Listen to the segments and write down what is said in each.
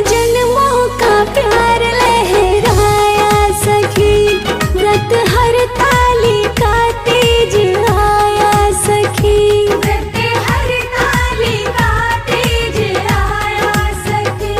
जन्मों का प्यार लहराया सखी, व्रत हर ताली का तेज आया सखी, व्रत हर ताली का तेज आया सखी।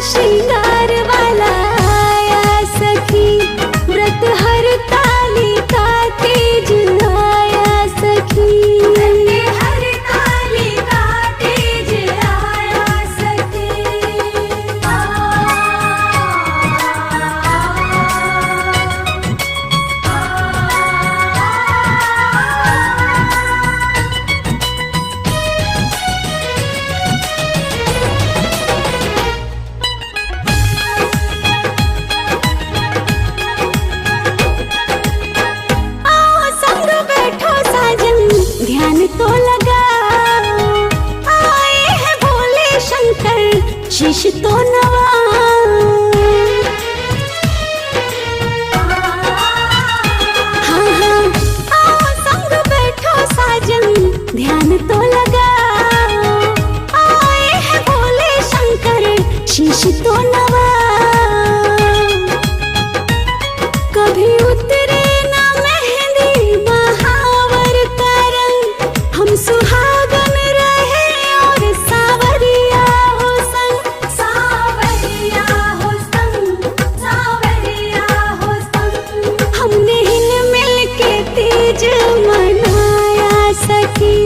श्रृंगार वाला आया सखी, व्रत हर ताली का तेज आया सखी, व्रत हर ताली का तेज आया सखी। ध्यान तो लगा आए हैं भोले शंकर, शीश तो नवा। हाँ हाँ आओ संग बैठो साजन, ध्यान तो लगा आए हैं भोले शंकर, शीश तो नवा। कभी उतरे ना मेहंदी महावर का रंग, हम सुहागन रहे और सावरिया हो संग, सावरिया हो संग, सावरिया हो संग। हमने हिल मिल के तीज मनाया सखी,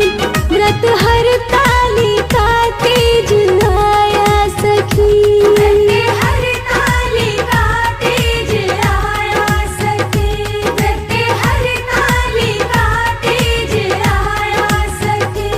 व्रत हर ताली का तेज आया सखी, व्रत हर ताली का तेज आया सखी, व्रत हर ताली का तेज आया सखी।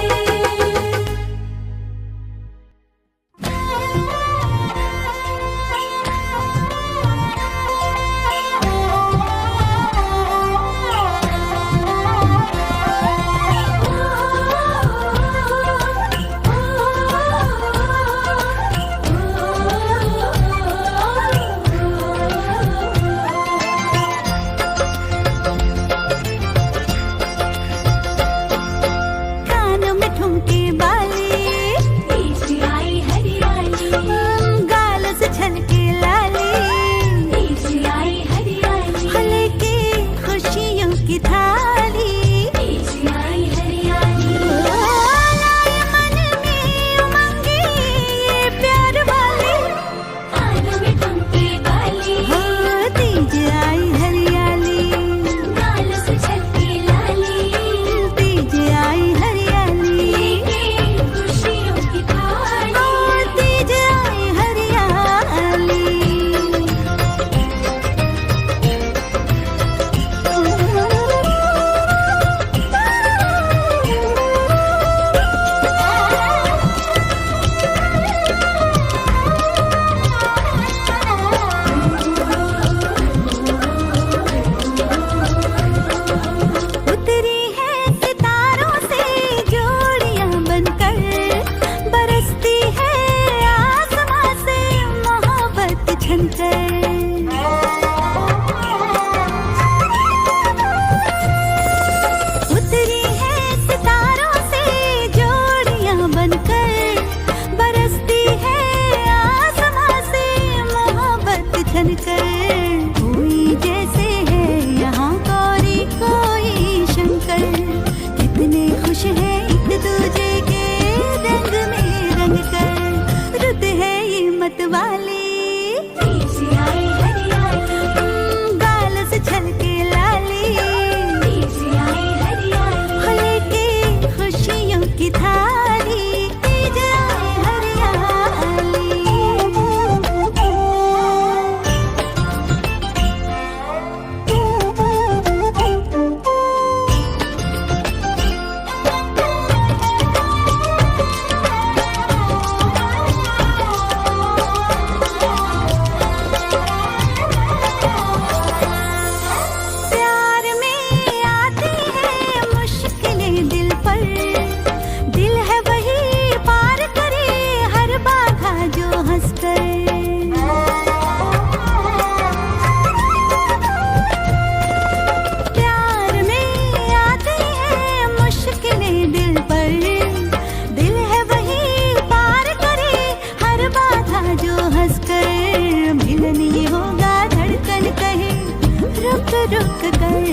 रुक कर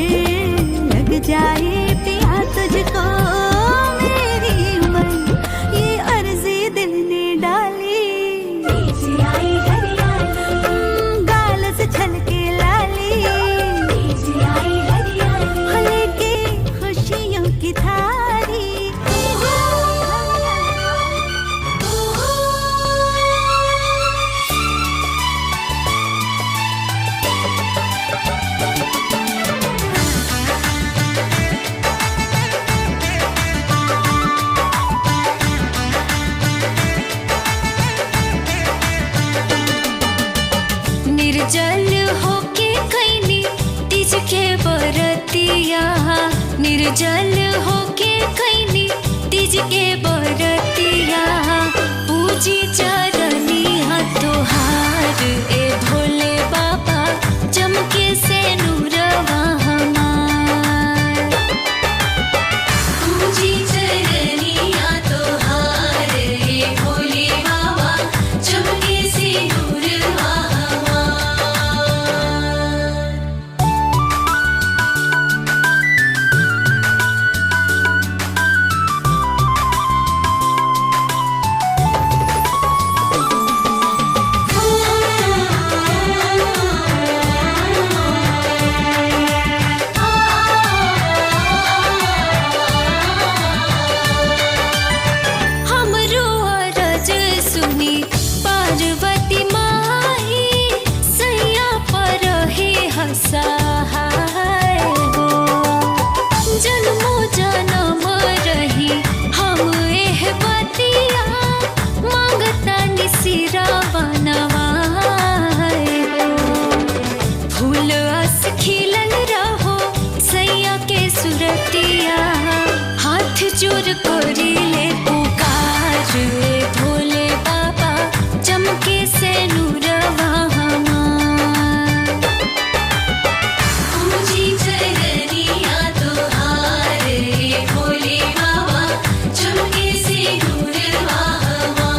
लग जाए पिया तुझको मेरी उम्र, ये अर्जी दिल ने डाली। बीच आई हरियाली, गाल से छलके लाली। बीच आई हरियाली, लेके खुशियों की थारी। निर्जल होके कैनी तीज के बरतिया, निर्जल होके कैनी तीज के बरतिया। पूजी चरनिया तोहार ए भोले बाबा, चमके से नूरवा हमार। पूजी चरनिया तोहार ए भोले बाबा, चमके से नूरवा हमार। हमरो अरज सुनी पार्वती माई, सैया पर हे हसहाय हो। जन्मो जन्म रही हम एह बतिया, मांगता निसिरा बनवाए हो। फूल अस खिलल रहो सैया के सुरतिया, हाथ जोड़ करी ले पुकार ए भोले बाबा, चमके से नूरवा हमार। पूजी चरनिया तोहार ए भोले बाबा, चमके से नूरवा हमार।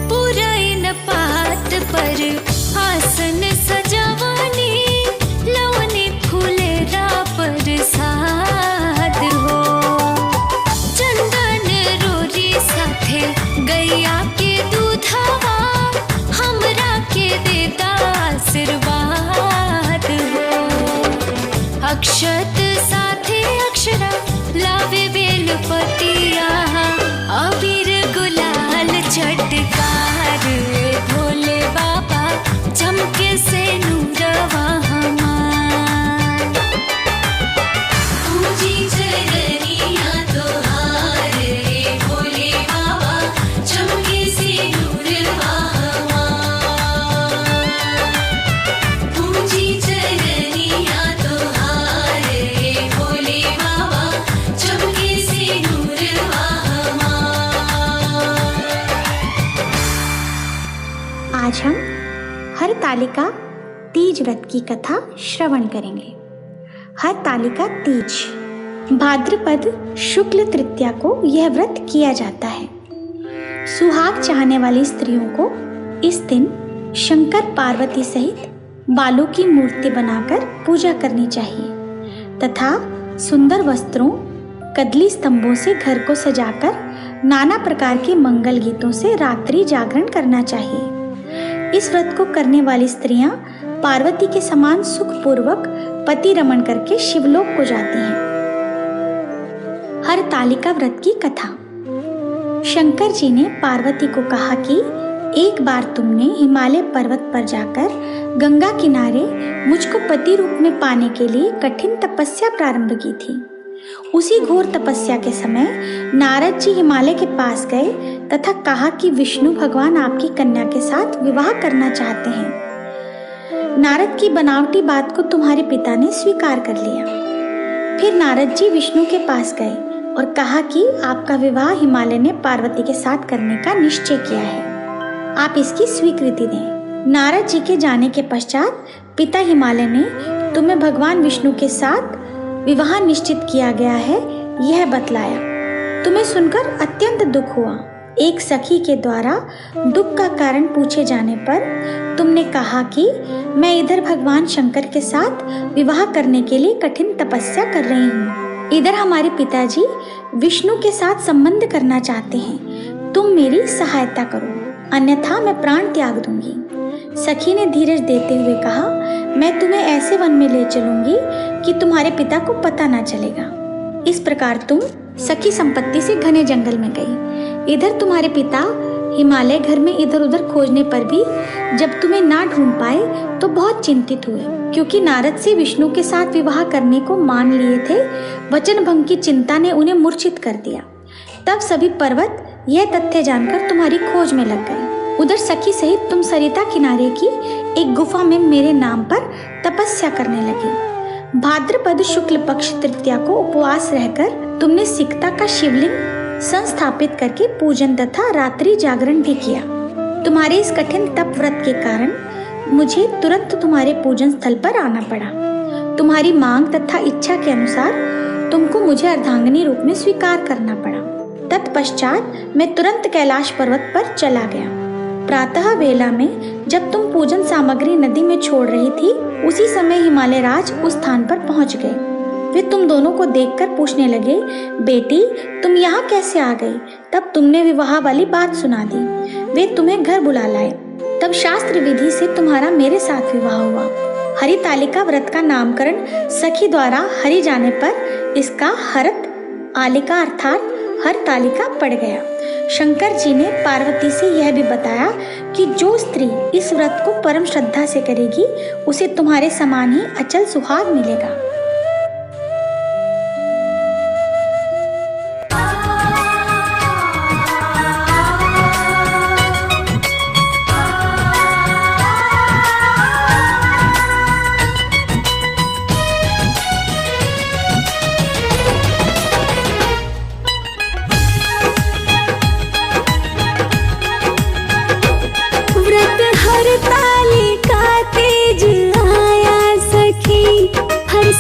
पुरैन पात पर आसन सजवनी, लवनी फूलेरा पर साद हो। चंदन रोरी साथे गैया के दूधवा, हमरा के देता आशीर्वाद हो। अक्षत साथे अक्षरा लावे बेलपतिया, अबीर गुलाल चटकार ए भोले बाबा, चमके से नूरवा हमार। पूजी चरनिया तोहार ए भोले बाबा, चमके से नूरवा हमार। पूजी चरनिया तोहार ए भोले बाबा, चमके से नूरवा हमार। आज हम हरतालिका तीज व्रत की कथा श्रवण करेंगे। हरतालिका तीज भाद्रपद शुक्ल तृतीया को यह व्रत किया जाता है। सुहाग चाहने वाली स्त्रियों को इस दिन शंकर पार्वती सहित बालों की मूर्ति बनाकर पूजा करनी चाहिए तथा सुंदर वस्त्रों, कदली स्तंभों से घर को सजाकर नाना प्रकार के मंगल गीतों से रात्रि जागरण करना चाहिए। इस व्रत को करने वाली स्त्रियां पार्वती के समान सुखपूर्वक पति रमण करके शिवलोक को जाती हैं। हरतालिका व्रत की कथा। शंकर जी ने पार्वती को कहा कि एक बार तुमने हिमालय पर्वत पर जाकर गंगा किनारे मुझको पति रूप में पाने के लिए कठिन तपस्या प्रारंभ की थी। उसी घोर तपस्या के समय नारद जी हिमालय के पास गए तथा कहा कि विष्णु भगवान आपकी कन्या के साथ विवाह करना चाहते हैं। नारद की बनावटी बात को तुम्हारे पिता ने स्वीकार कर लिया। फिर नारद जी विष्णु के पास गए और कहा कि आपका विवाह हिमालय ने पार्वती के साथ करने का निश्चय किया है, आप इसकी स्वीकृति दें। नारद जी के जाने के पश्चात पिता हिमालय ने तुम्हें भगवान विष्णु के साथ विवाह निश्चित किया गया है यह बतलाया। तुम्हें सुनकर अत्यंत दुख हुआ। एक सखी के द्वारा दुख का कारण पूछे जाने पर तुमने कहा कि मैं इधर भगवान शंकर के साथ विवाह करने के लिए कठिन तपस्या कर रही हूँ, इधर हमारे पिताजी विष्णु के साथ संबंध करना चाहते हैं, तुम मेरी सहायता करो, अन्यथा मैं प्राण त्याग दूंगी। सखी ने धीरज देते हुए कहा, मैं तुम्हें ऐसे वन में ले चलूंगी कि तुम्हारे पिता को पता ना चलेगा। इस प्रकार तुम सखी संपत्ति से घने जंगल में गई। इधर तुम्हारे पिता हिमालय घर में इधर उधर खोजने पर भी जब तुम्हें ना ढूंढ पाए तो बहुत चिंतित हुए, क्योंकि नारद से विष्णु के साथ विवाह करने को मान लिए थे। वचन भंग की चिंता ने उन्हें मूर्छित कर दिया। तब सभी पर्वत यह तथ्य जानकर तुम्हारी खोज में लग गए। उधर सखी सहित तुम सरिता किनारे की एक गुफा में मेरे नाम पर तपस्या करने लगे। भाद्रपद शुक्ल पक्ष तृतीया को उपवास रहकर तुमने सिकता का शिवलिंग संस्थापित करके पूजन तथा रात्रि जागरण भी किया। तुम्हारे इस कठिन तप व्रत के कारण मुझे तुरंत तुम्हारे पूजन स्थल पर आना पड़ा। तुम्हारी मांग तथा इच्छा के अनुसार तुमको मुझे अर्धांगिनी रूप में स्वीकार करना पड़ा। तत्पश्चात मैं तुरंत कैलाश पर्वत पर चला गया। प्रातः वेला में जब तुम पूजन सामग्री नदी में छोड़ रही थी, उसी समय हिमालय राज उस स्थान पर पहुंच गए। वे तुम दोनों को देखकर पूछने लगे, बेटी तुम यहाँ कैसे आ गई? तब तुमने विवाह वाली बात सुना दी। वे तुम्हें घर बुला लाए। तब शास्त्र विधि से तुम्हारा मेरे साथ विवाह हुआ। हरितालिका व्रत का नामकरण सखी द्वारा हरि जाने पर इसका हरत आलिका अर्थात हरतालिका पड़ गया। शंकर जी ने पार्वती से यह भी बताया कि जो स्त्री इस व्रत को परम श्रद्धा से करेगी उसे तुम्हारे समान ही अचल सुहाग मिलेगा। हरतालिका तेज आया सखी, हर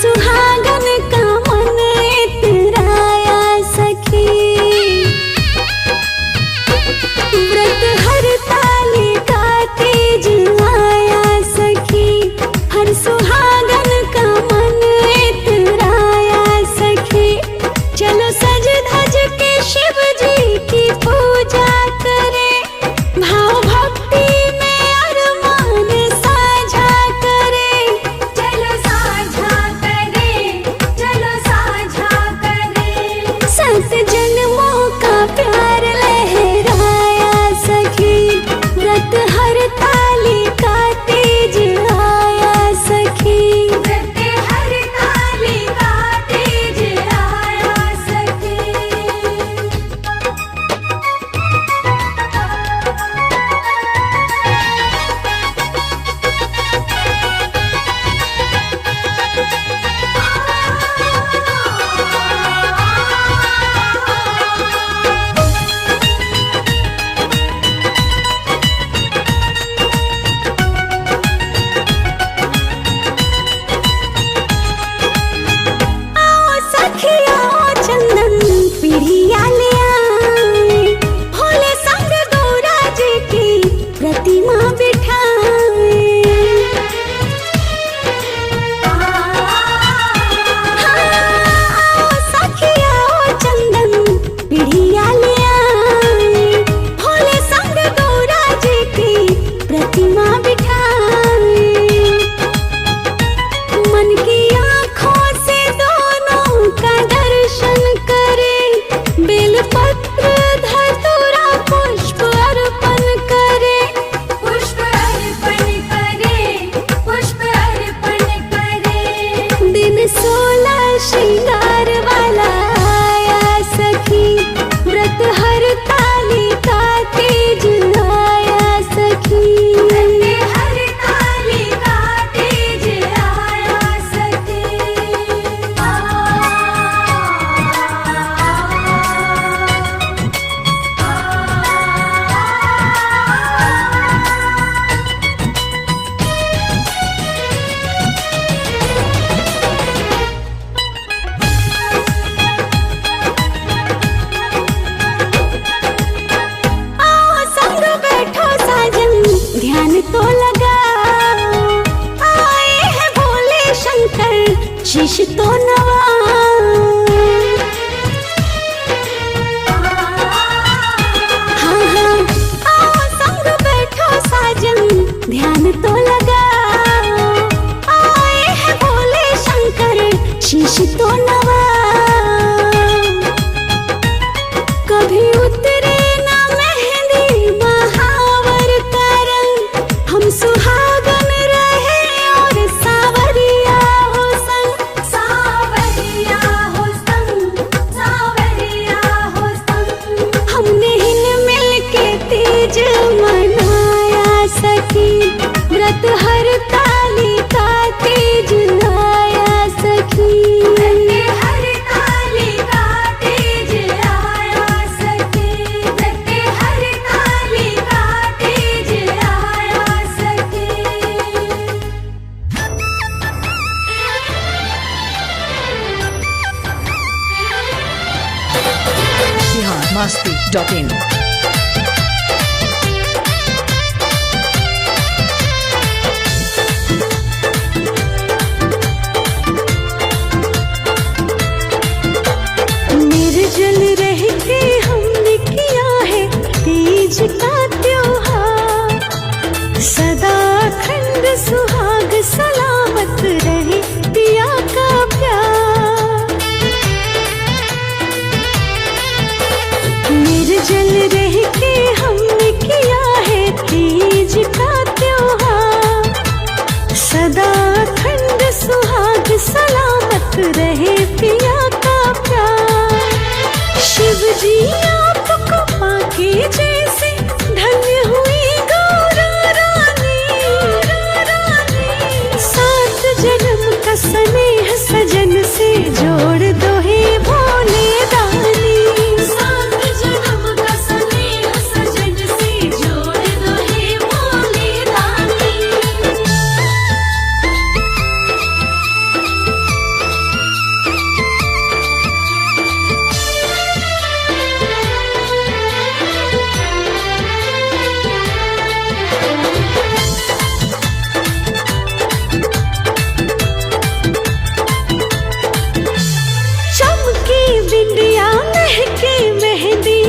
अभी उतरे ना मेहंदी महावर का रंग, हम सुहागन रहे और सावरिया हो संग, सावरिया हो संग, सावरिया हो संग। हमने हिल मिल के तीज मनाया सखी, व्रत हरतालिका तीज आया सखी। हरतालिका तीज आया सखी, व्रत हरतालिका तीज आया सखी। biharmasti.in निर्जल रह के हमने किया है तीज का त्योहार, सदा अखंड सुहाग सलामत रहे पिया का प्यार। निर्जल रह के हमने किया है तीज का त्योहार, सदा अखंड सुहाग सलामत रहे पिया का प्यार। शिव जी आपको पाके जैसे धन्य हुई गौरा रानी, सात जन्म का स्नेह सजन से जोड़ दो हे भोले दानी, सात जन्म का स्नेह सजन से जोड़ दो हे भोले दानी। चमकी बिंदिया महके मेहंदी,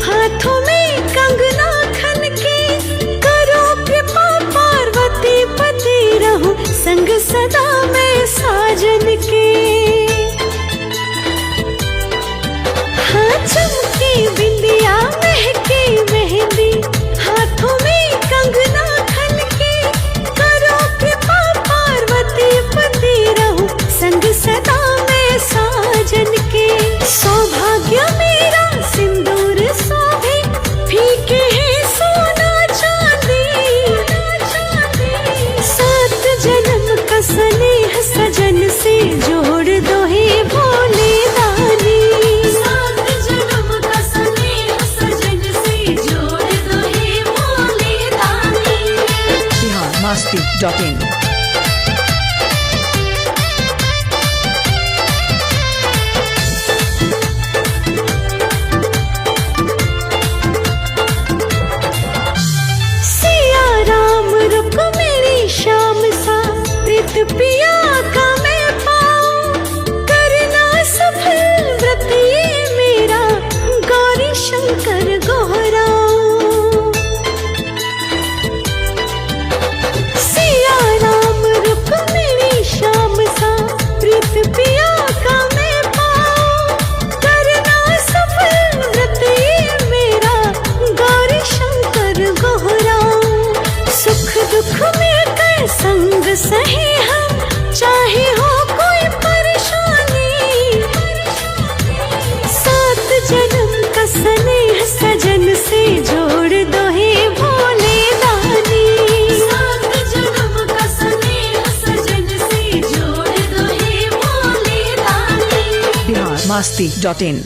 हाथों में कंगना खन के, करो कृपा पार्वती पति रहूं संग सदा मैं साजन के। हाँ चमकी बिंदिया महके मेहंदी, हाथों में कंगना खन के, करो कृपा पार्वती पति रहूं संग सदा मैं साजन के। सौभाग्य मेरा सिंदूर शोभे, फीके है सोना चांदी, सात जन्म का स्नेह सजन से जोड़ दो हे भोले दानी, सात जन्म का स्नेह सजन से जोड़ दो हे भोले दानी। biharmasti.in सिया राम रुक मेरी शाम सा, प्रीत पिया का मैं पाऊं, करना सफल व्रत ये मेरा गौरी शंकर गोहराऊं। सिया राम रुक मेरी शाम सा, प्रीत पिया का मैं पाऊं, करना सफल व्रत ये मेरा गौरी शंकर गोहराऊं। सुख दुख मिलकर संग सहे हम, चाहे हो कोई परेशानी, सात जन्म का स्नेह सजन से जोड़ दो हे भोले दानी, सात जन्म का स्नेह सजन से जोड़ दो हे भोले दानी। biharmasti.in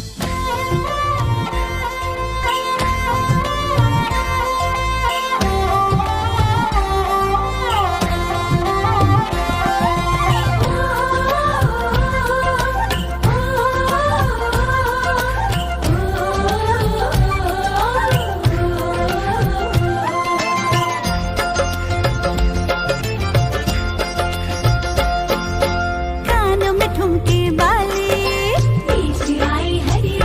कानों में ठुमके वाले, तीज आई हरी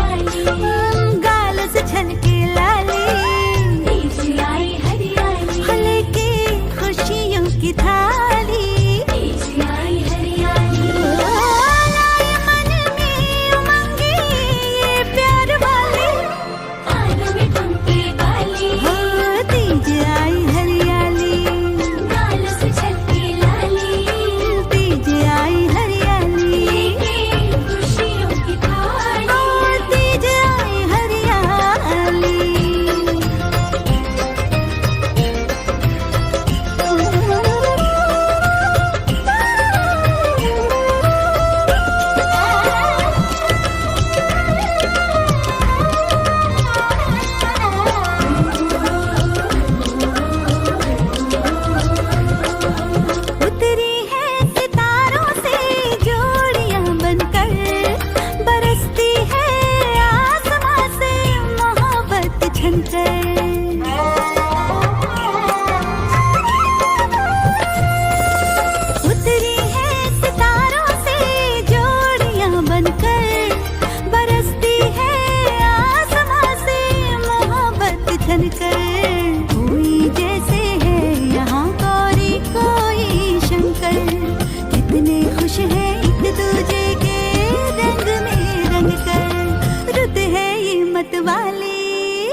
मतवाली,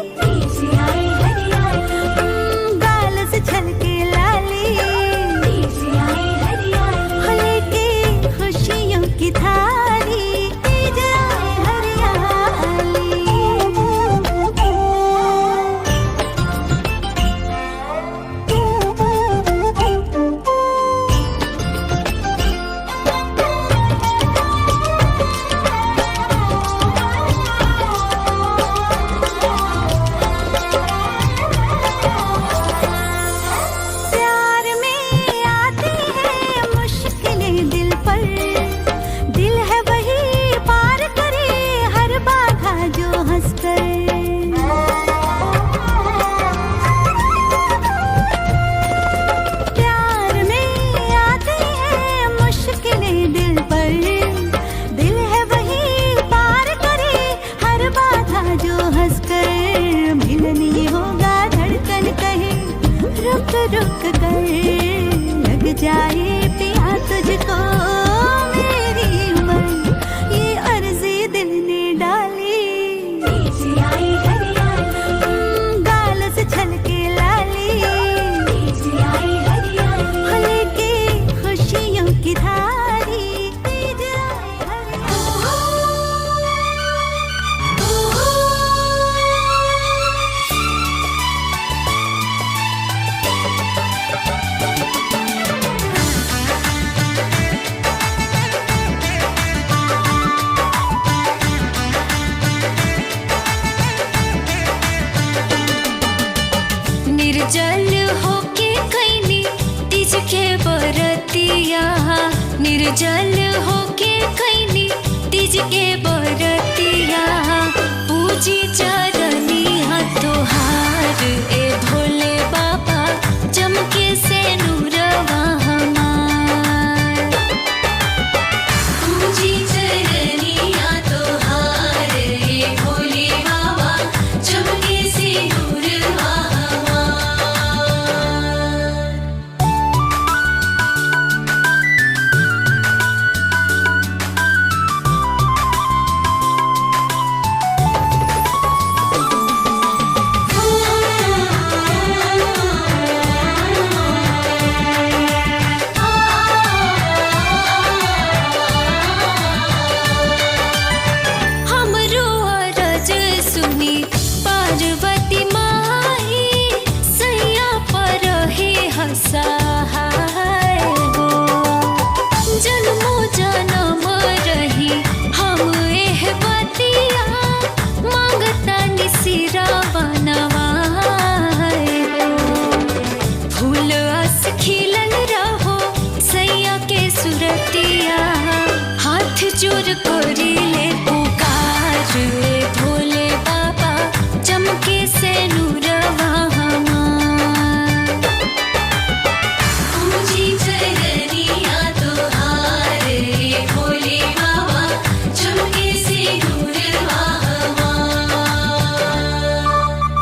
गाल से छलके लाली, लेके खुशियों की थाली, तीज आए हरियाली। प्यार में आती है मुश्किलें दिल पर, दिल है वही पार करे हर बाधा जो हंसकर। प्यार में आती है मुश्किलें दिल पर, दिल है वही पार करे हर बाधा जो हंसकर। मिलन ये होगा धड़कन कहे रुक रुक कर, लग जाए पिया तुझको मेरी उम्र, ये अर्जी दिल ने डाली। गाल से छलके लाली, लेके खुशियों की धारी, तीज आए निर्जल होके कैनी तीज के बरतिया, निर्जल होके कैनी तीज के बरतिया।